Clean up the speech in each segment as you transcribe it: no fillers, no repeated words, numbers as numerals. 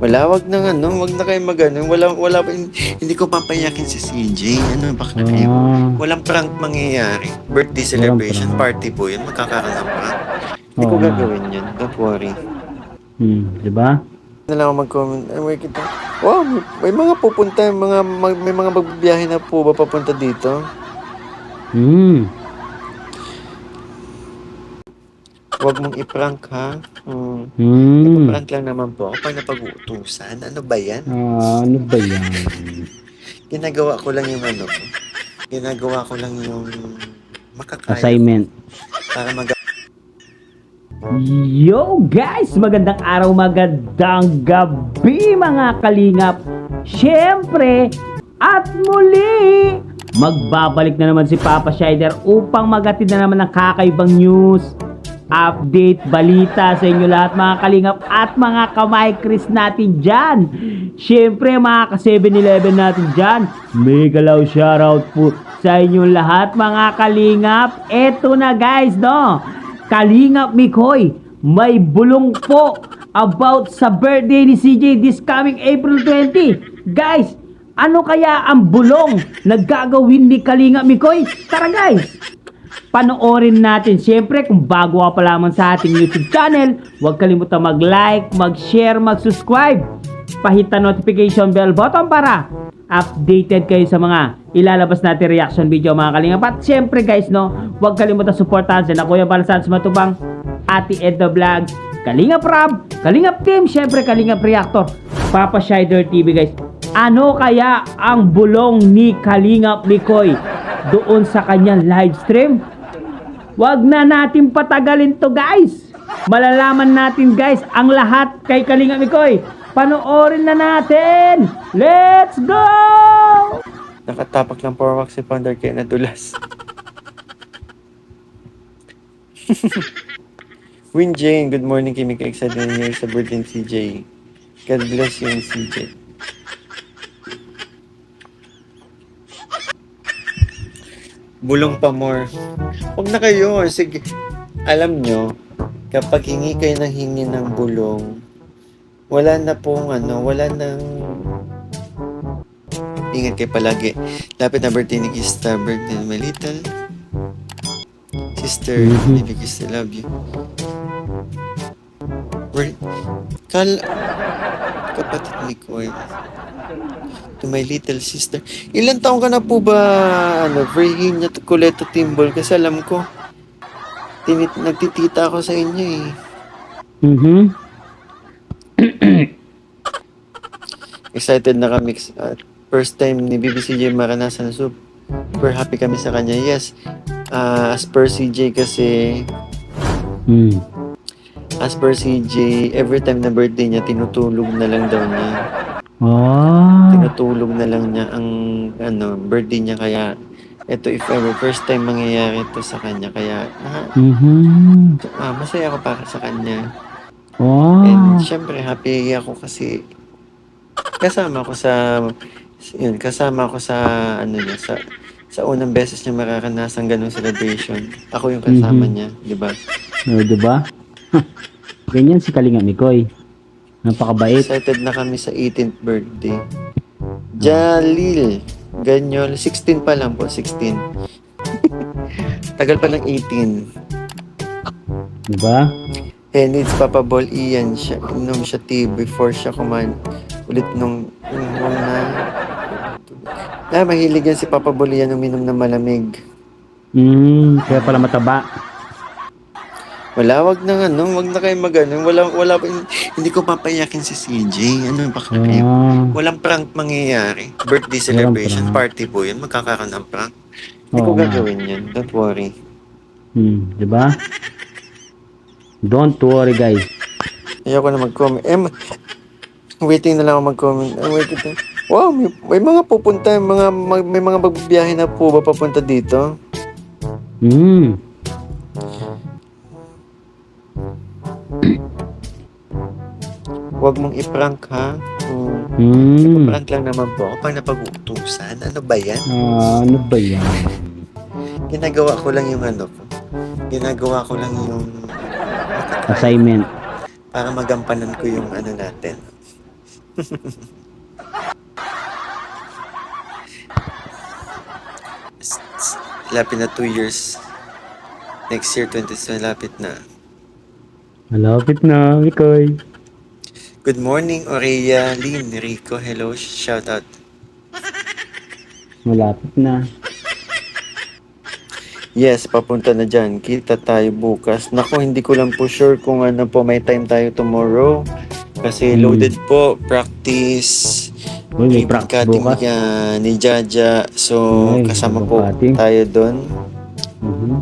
Wala, wag na kayo mag-ano. Wala pa, hindi ko papayakin si CJ. Ano ba kayo? Ah, Walang prank mangyayari. Birthday walang celebration, prank. party po yun. Magkakaroon ng prank. Hindi ko Oo nga. gagawin yun. Don't worry. Di ba? Na lang ako mag-comment. Ay, wait, kita. Wow, may mga pupunta, may mga magbibiyahe na po ba papunta dito? Hmm. Huwag mong i-prank, ha? Hmm. Hmm. Nagpa-prank lang naman po ako pag napag-uutusan. Ano ba yan? Ah, ano ba yan? Ginagawa ko lang yung ano ko. Ginagawa ko lang yung makakaya ko Assignment. para mag Yo guys! Magandang araw, magandang gabi mga kalingap. Siyempre, at muli, magbabalik na naman si Papa Shider upang magatid na naman ng kakaibang news, update, balita sa inyo lahat mga kalingap at mga kamay Chris natin dyan. Siyempre mga ka 7-Eleven natin dyan, mega loud shoutout po sa inyo lahat mga kalingap. Eto na guys, no? Kalingap Mikoy, may bulong po about sa birthday ni CJ this coming April 20. Guys, ano kaya ang bulong na gagawin ni Kalingap Mikoy? Tara guys! Panoorin natin. Siyempre, kung bago ka pa lamang sa ating YouTube channel, huwag kalimutan mag-like, mag-share, mag-subscribe. Pahit ang notification bell button para updated kayo sa mga ilalabas natin reaction video mga kalingap. At siyempre guys, no, huwag kalimutan supportahan si Kuya Balsan Matubang, Ate Edna Vlog, Kalingap Rab, Kalingap Team, siyempre Kalingap Reactor, Papa Shider TV guys. Ano kaya ang bulong ni Kalingap Mikoy doon sa kanyang live stream? Wag na natin patagalin to guys. Malalaman natin guys ang lahat kay Kalingap Mikoy. Panoorin na natin. Let's go! nakatapak ng porwak si Founder kaya nadulas. Win Jane, good morning. Kimi ka excited na niyo sa birthday ni CJ. God bless you and CJ. Bulong pa more. Huwag na kayo. Sige. Alam nyo, kapag hingi kayo ng hingi ng bulong, wala na pong wala nang ingat kayo palagi. Lapit na birthday ni Kista, birthday ni my little sister, baby Kista, love you. Where, kapatid ni Koy, to my little sister. Ilan taong ka na po ba, Virginia Coleto Timbol? Kasi alam ko, nagtitita ako sa inyo eh. Excited na kami. First time ni BBCJ maranasan na super happy kami sa kanya. Yes, as per CJ kasi, as per CJ, every time na birthday niya, tinutulog na lang daw niya. Tinutulog na lang niya ang birthday niya. Kaya, ito if ever, first time mangyayari ito sa kanya. Kaya, masaya ako para sa kanya. And syempre, happy ako kasi kasama ko sa niya, sa unang beses niya mararanasan ganung celebration. Ako yung kasama niya, di ba? Diba? Ganyan si Kalingap Mikoy. Napakabait. Excited na kami sa 18th birthday. Jalil Ganyol, 16 pa lang po, 16. Tagal pa ng 18. Diba? Needs Papa Ball Ian siya. Inom siya tea before siya kumain ulit nung mahilig yan si Papa Ball Ian uminom ng malamig. Kaya pala mataba. Wala, wag na kayo wala pa, hindi ko papayakin si CJ. Ano ba kayo? Walang prank mangyayari. Birthday celebration, party po yun. Magkakaroon ng prank. Hindi ko gagawin yun. Don't worry. Diba? Don't worry guys. Ayoko na mag-comment. Waiting na lang ako mag-comment. Wait ito. Wow, may mga pupunta, may mga magbibiyahe na po ba papunta dito? Huwag mong i-prank, ha? Nagpa-prank lang naman po ako pag napag-uutusan. Ano ba yan? Ano ba yan? Ginagawa ko lang yung Ginagawa ko lang yung Assignment. para magampanan ko yung natin. Lapit na 2 years. Next year, 27, lapit na. Malapit na, Mikoy. Good morning, Aurelia, Lynn, Rico, hello, shout out. Malapit na. Yes, papunta na dyan. Kita tayo bukas. Naku, hindi ko lang po sure kung ano po, may time tayo tomorrow. Kasi loaded po, practice, Uy, may ribbon practice cutting bukas. ni Jaja. So, Ay, kasama ribbon po cutting. tayo doon. Mhm.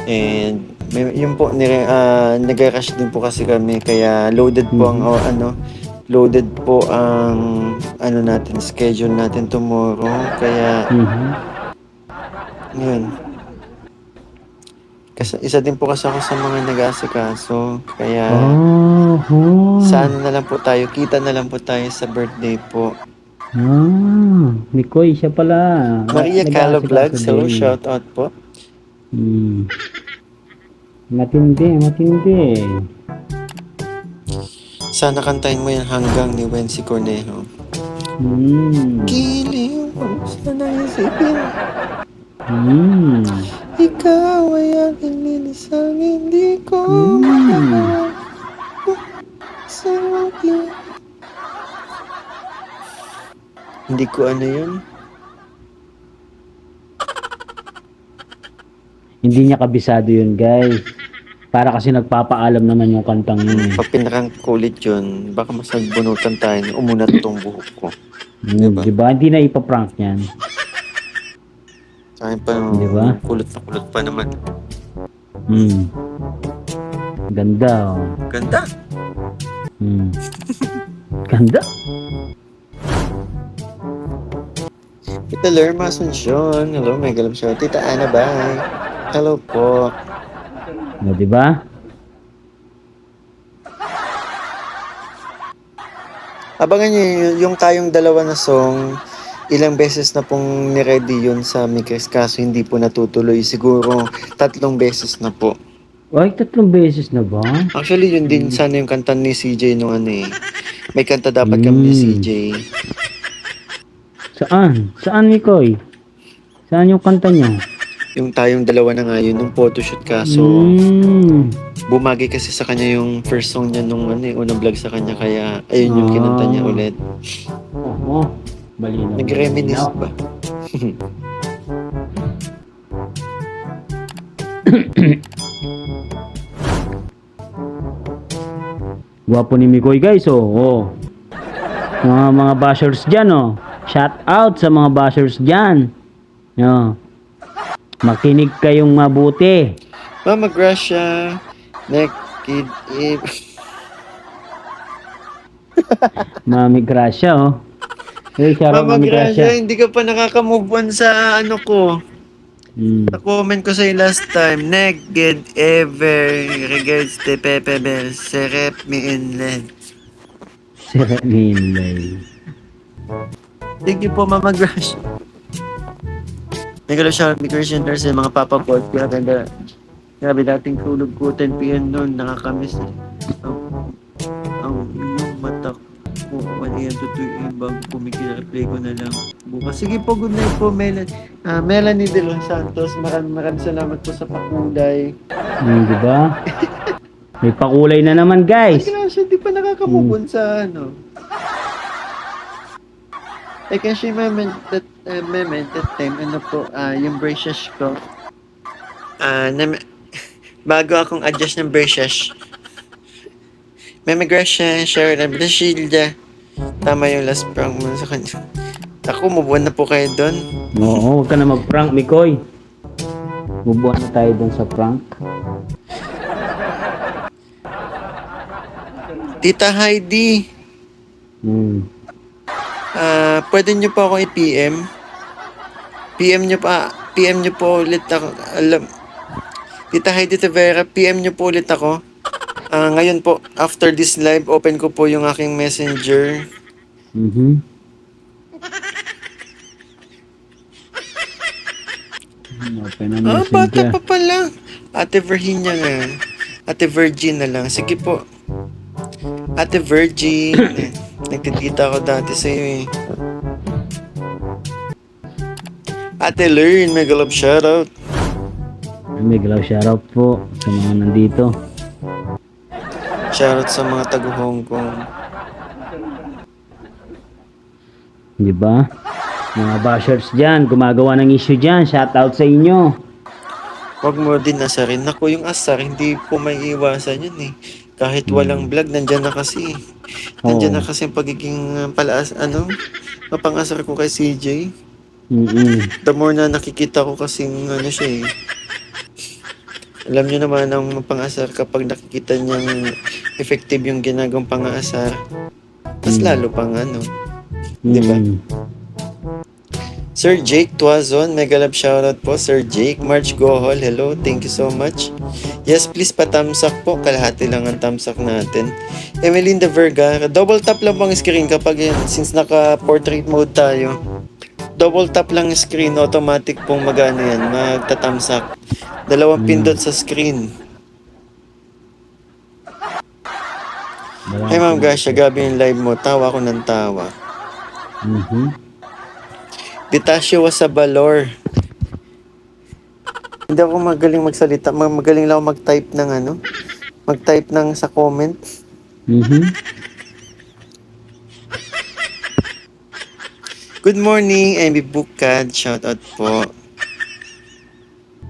And yun po, nag-rush din po kasi kami. Kaya loaded po ang, loaded po ang, natin, schedule natin tomorrow. Kaya, Mhm. yun. Kasi isa din po kasi ako sa mga nag-aasikaso. Kaya, sa ano na lang po tayo, kita na lang po tayo sa birthday po. Mikoy, siya pala. Maria Calo Nag-aasikaso Vlogs, hello, din. shout out po. Matindi. Sana kantahin mo yan hanggang ni Wency Cornejo. Giliw mo sana isipin. Ikaw ay aking nilisang hindi ko magawa. Sa akin. Hindi ko ano yun. Hindi niya kabisado yun, guys. Para kasi nagpapaalam naman yung kantang yun. Pag pinakang kulit yun, baka mas nagbunutan tayo. Umunat tong buhok ko. Diba? Diba? Hindi na ipaprank yan. Sa akin pa, Diba? kulot na kulot pa naman. Ganda, oh. Ganda! Ganda. Tita Lerma Asuncion. Hello, may galam siya. Tita Ana, bye. Hello po. O, diba? Abangan nyo yung tayong dalawa na song. Ilang beses na pong niready yun sa Mix, kaso hindi po natutuloy. Siguro 3 beses na po. Ay, 3 beses na ba? Actually, yun din sana yung kanta ni CJ nung ano eh. May kanta dapat kami ni CJ. Saan? Saan, Mikoy? Saan yung kanta niya? Yung tayong dalawa na nga yun, nung photoshoot kaso bumagi kasi sa kanya yung first song niya nung unang vlog sa kanya, kaya ayun yung kinanta niya ulit. Oo. Malinaw. Nag-reminisce ba? Gwapo ni Mikoy, guys, oh. Mga bashers dyan, oh. Shout out sa mga bashers dyan. Oh. Makinig kayong mabuti. Mama Gracia, Naked Eve. Mami Gracia, oh. Hey, shout out Mama Mami Gracia, Gracia. hindi ka pa nakaka-move on sa ano ko. Sa comment ko sa'yo last time, Naked Ever, regards to Pepe Bell, Serep me in led. Sira Minlay. Thank you po, Mama Gracia. Nagalo siya, may Christian sa mga Papa Boys. Grabe dating tulog ko, 10 p.m. noon, nakakamiss eh. Ang inyong mata ko, ano yan, tutuin bago pumikil, replay ko na lang bukas. Sige po, good night po, Melanie De Los Santos. Maraming salamat po sa pakulay. Diba? May pakulay na naman, guys. Ay, grabe, hindi pa nakaka-move on sa ano. I can share moment that time, yung braces ko. Bago akong adjust ng braces. Meme Gracia, Sharon, Brashilda. Tama yung last prank mo sa kanya. Ako, mabuhan na po kayo doon. Oo, huwag ka na mag-prank, Mikoy. Bubuhan na tayo dun sa prank. Tita Heidi, pwede nyo po ako i-PM? PM nyo po ulit ako. Tita Heidi Tavera, PM nyo po ulit ako. Ngayon po, after this live, open ko po yung aking messenger. Open na Bata pa pala. Ate Virginia nga. Ate Virgin na lang. Sige po. Ate Virgin. Nagtitita ako dati sa'yo eh. Ate Lern, mega love shoutout. May galaw shoutout po sa mga nandito. Shoutout sa mga taga Hong Kong. Di ba? Mga bashers dyan, gumagawa ng issue dyan. Shoutout sa inyo. Huwag mo din asarin. Naku, yung asar, hindi po may iwasan yun eh. Kahit walang vlog, nandyan na kasi. Nandyan na Oo. kasi yung pagiging mapangasar ko kay CJ. The more na nakikita ko kasing siya eh. Alam niyo naman ang mapangasar kapag nakikita niyang effective yung ginagawang pangasar. Mas lalo pang di ba? Sir Jake Tuazon, mega love shoutout po. Sir Jake, March Gohol, hello, thank you so much. Yes, please patamsak po, kalahati lang ang tamsak natin. Emelinda Vergara, double tap lang pang screen kapag yan, since naka-portrait mode tayo. Double tap lang screen, automatic pong magtatamsak. Dalawang pindot sa screen. Hey Ma'am Gasha, gabi yung live mo, tawa ko ng tawa. Ditasyo sa Balor. Hindi ako magaling magsalita. Magaling lang ako mag-type ng sa comment. Good morning, MB Bukad. Shout out po.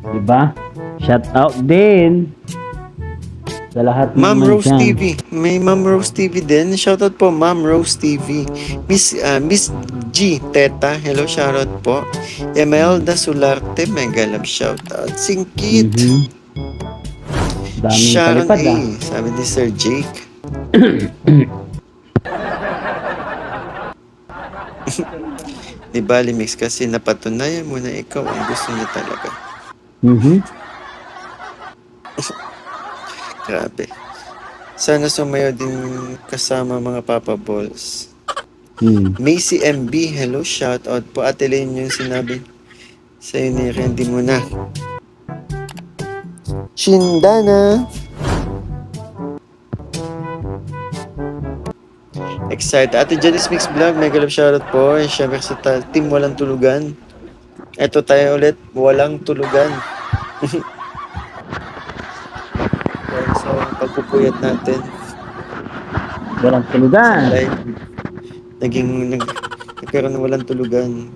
Diba? Shout out din sa lahat Ma'am naman Rose dyan. TV. May Ma'am Rose TV din. Shoutout po, Ma'am Rose TV. Miss G. Teta. Hello, shoutout po. Emelda Sularte. Mega love shoutout. Singkit. Daming Sharon palipad A. Sabi ni Sir Jake. Di ba, Limix, kasi napatunayan mo na ikaw ang gusto niya talaga. Grabe. Sana sumayo din kasama mga Papa Balls. Macy MB, hello, shout out po. Ate Lane yung sinabi sa'yo ni Randy mo na. Shindana. Excited. Ate Janice Mix Vlog, mega love shoutout po. Siyempre sa team Walang Tulugan. Eto tayo ulit, Walang Tulugan. So, pagpupuyat natin. Walang tulugan. Nagkaroon ng walang tulugan.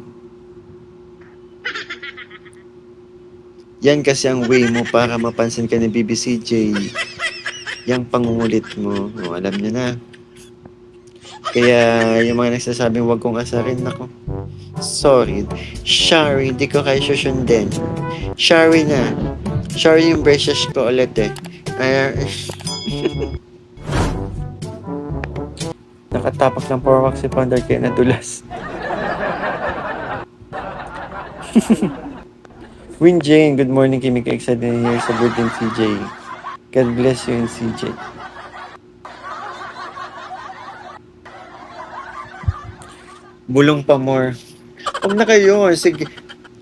Yan kasi ang way mo para mapansin ka ni BBCJ. Yang pangungulit mo. Alam niyo na. Kaya yung mga nagsasabing wag kong asarin, ako. Sorry. Shari, di ko kayo susundin. Shari na. Shari yung braces ko ulit eh. Nakatapak ng powerwax si Pandar kaya nadulas. Win Jane, good morning. Kimi ka excited here sa birthday ng CJ. God bless you and CJ. Bulong pa more. Huwag na kayo. Sige.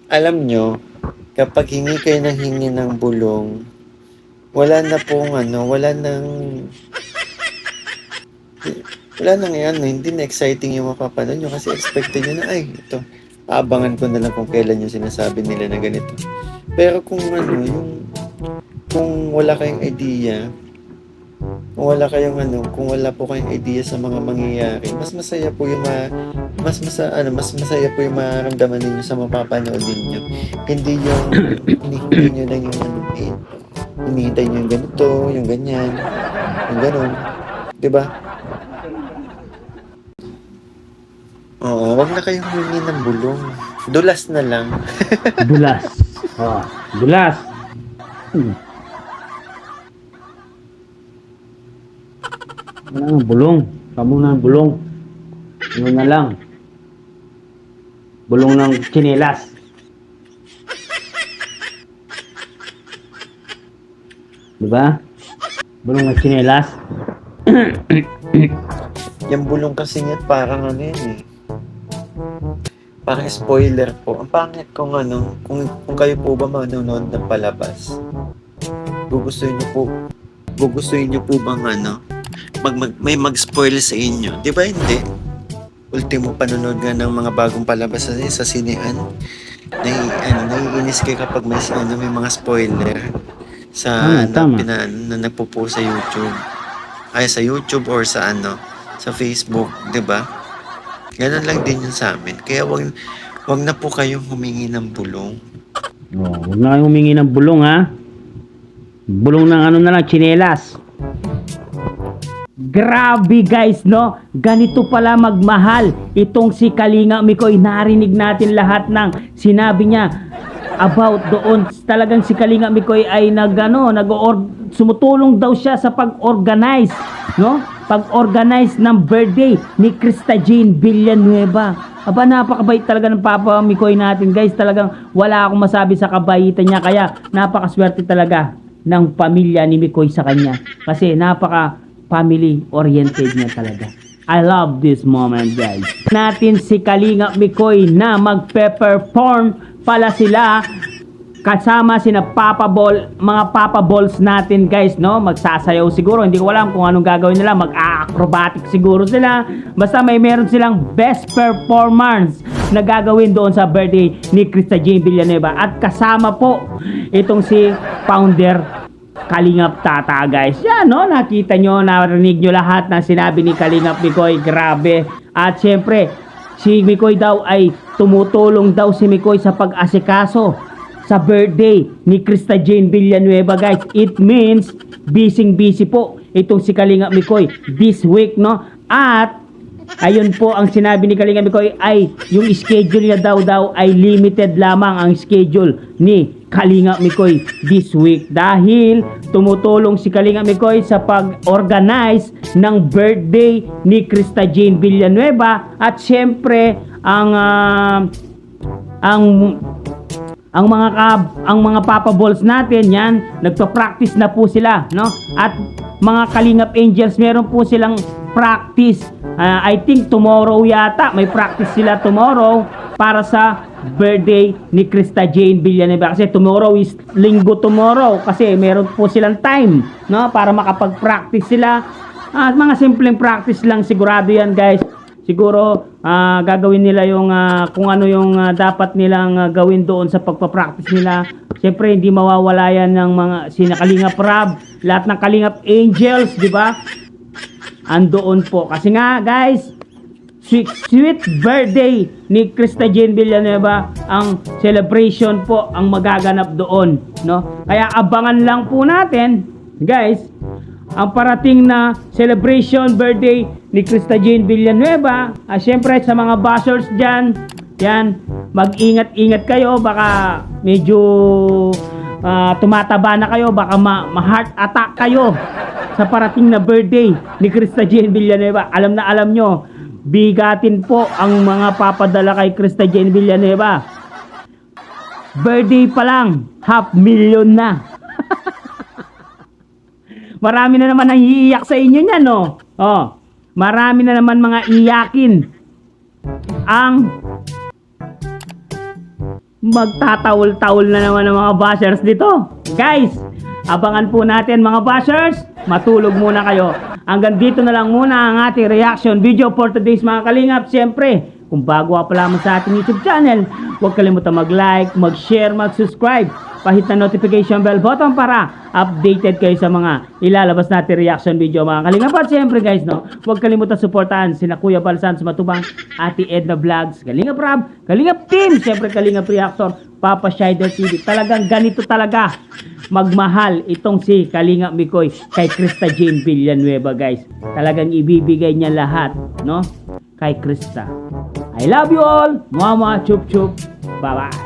Alam nyo, kapag hingi kayo ng bulong, wala na hindi na exciting yung mapapanood nyo kasi expected nyo na, ito, aabangan ko na lang kung kailan yung sinasabi nila na ganito. Pero kung wala kayong idea, kung wala po kayong idea sa mga mangyayari, mas masaya po yung maramdaman ninyo sa mapapanood ninyo. Hindi yung hinihintay nyo lang yung hinihintay nyo yung ganito, yung ganyan, yung ganon. Diba? Oo, wag na kayong humingi ng bulong. Dulas na lang. Dulas. Dulas. Wala nga bulong. Kamu na bulong. Ano na lang. Bulong ng tsinelas. Diba? Bulong ng tsinelas. Yung bulong kasi niya parang parang spoiler po. Ang pangit kung kung kayo po ba manonood ng palabas. Gugustuhin niyo po bang may mag-spoil sa inyo? Di ba hindi? ultimo panonood nga ng mga bagong palabas sa sinehan. Naiinis kayo kapag may mga spoiler sa Tama. na nagpo-post sa YouTube. Ay, sa YouTube or sa sa Facebook, 'di ba? Ganun lang din yun sa amin. Kaya wag na po kayong humingi ng bulong. Huwag na kayong humingi ng bulong, ha? Bulong ng na lang, tsinelas. Grabe guys, no? Ganito pala magmahal itong si Kalinga Mikoy. Narinig natin lahat ng sinabi niya about doon. Talagang si Kalinga Mikoy ay sumutulong daw siya sa pag-organize, no? Pag-organize ng birthday ni Krista Jane Villanueva. Aba, napakabait talaga ng Papa Mikoy natin, guys. Talagang wala akong masabi sa kabaitan niya. Kaya napakaswerte talaga ng pamilya ni Mikoy sa kanya. Kasi family-oriented niya talaga. I love this moment, guys. Natin si Kalinga Mikoy na magpe-perform pala sila kasama sina mga Papa Balls natin, guys, no? Magsasayaw siguro. Hindi ko alam kung anong gagawin nila. Mag-acrobatic siguro sila. Basta meron silang best performance na gagawin doon sa birthday ni Krista Jane Villanueva. At kasama po itong si founder Kalingap Tata, guys. Yan, no? Nakita nyo, narinig nyo lahat ng sinabi ni Kalingap Mikoy. Grabe. At syempre, si Mikoy daw ay tumutulong daw si Mikoy sa pag-asikaso sa birthday ni Krista Jane Villanueva, guys. It means busy po itong si Kalingap Mikoy this week, no? At ayun po ang sinabi ni Kalingap Mikoy ay yung schedule niya daw ay limited lamang ang schedule ni Kalingap Mikoy this week dahil tumutulong si Kalingap Mikoy sa pag-organize ng birthday ni Krista Jane Villanueva. At syempre ang mga Papa Balls natin, yan, nagpa-practice na po sila, no? At mga Kalingap Angels, meron po silang practice. I think tomorrow yata, may practice sila tomorrow para sa birthday ni Krista Jane Villanueva. Kasi tomorrow is linggo tomorrow. Kasi meron po silang time, no? Para makapag-practice sila. Mga simpleng practice lang, sigurado yan, guys. Siguro gagawin nila yung kung ano yung dapat nilang gawin doon sa pagpa-practice nila. Siyempre hindi mawawala yan ng mga sina Kalingap Rab, lahat ng Kalingap Angels, di ba? Andoon po. Kasi nga, guys, sweet birthday ni Krista Jane Villanueva, ang celebration po ang magaganap doon, no? Kaya abangan lang po natin, guys, ang parating na celebration birthday ni Krista Jane Villanueva. Siyempre sa mga bashers dyan, yan, mag-ingat-ingat kayo. Baka medyo tumataba na kayo. Baka ma-heart attack kayo sa parating na birthday ni Krista Jane Villanueva. Alam na alam nyo, bigatin po ang mga papadala kay Krista Jane Villanueva. Birthday pa lang, 500,000 na. Marami na naman ang iiyak sa inyo niyan, no? Marami na naman mga iyakin ang magtatawol-tawol na naman ng mga bashers dito. Guys, abangan po natin mga bashers. Matulog muna kayo. Hanggang dito na lang muna ang ating reaction video for today's mga Kalingap. Siyempre, kung bago ka pa lamang sa ating YouTube channel, huwag kalimutan mag-like, mag-share, mag-subscribe. Pahit na notification bell button para updated kayo sa mga ilalabas natin reaction video mga Kalingap. At siyempre, guys, no, huwag kalimutan suportahan sina Kuya Balsan sa Matubang, Ate Edna Vlogs, Kalingap Rab, Kalingap Team, siyempre Kalingap Reactor, Papa Shider TV. Talagang ganito talaga magmahal itong si Kalingap Mikoy kay Krista Jane Villanueva, guys. Talagang ibibigay niya lahat, no, kay Krista. I love you all. Mama, chup chup. Bye bye.